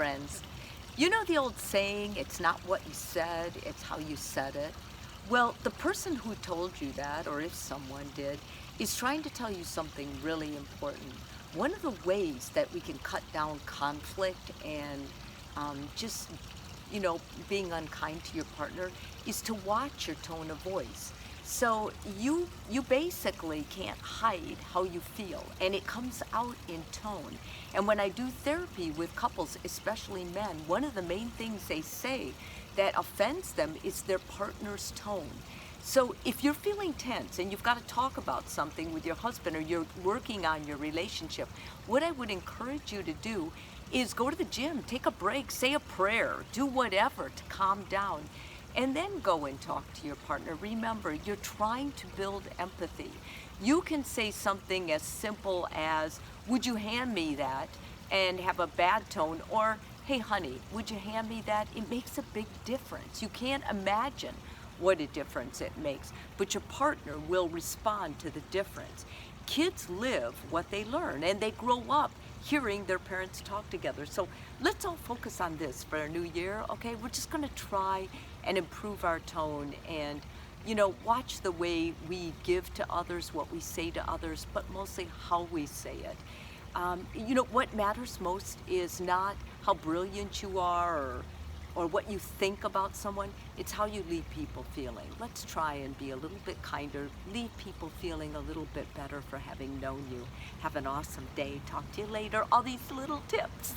friends. You know the old saying, it's not what you said, it's how you said it? Well, the person who told you that, or if someone did, is trying to tell you something really important. One of the ways that we can cut down conflict and just, being unkind to your partner is to watch your tone of voice. So you basically can't hide how you feel, and it comes out in tone. And when I do therapy with couples, especially men, one of the main things they say that offends them is their partner's tone. So if you're feeling tense and you've got to talk about something with your husband, or you're working on your relationship, what I would encourage you to do is go to the gym, take a break, say a prayer, do whatever to calm down, and then go and talk to your partner. Remember, you're trying to build empathy. You can say something as simple as, would you hand me that, and have a bad tone, or, hey honey, would you hand me that? It makes a big difference. You can't imagine what a difference it makes, but your partner will respond to the difference. Kids live what they learn, and they grow up hearing their parents talk together. So let's all focus on this for a new year, okay? We're just gonna try and improve our tone, and watch the way we give to others, what we say to others, but mostly how we say it. What matters most is not how brilliant you are, or what you think about someone. It's how you leave people feeling. Let's try and be a little bit kinder, leave people feeling a little bit better for having known you. Have an awesome day. Talk to you later. All these little tips.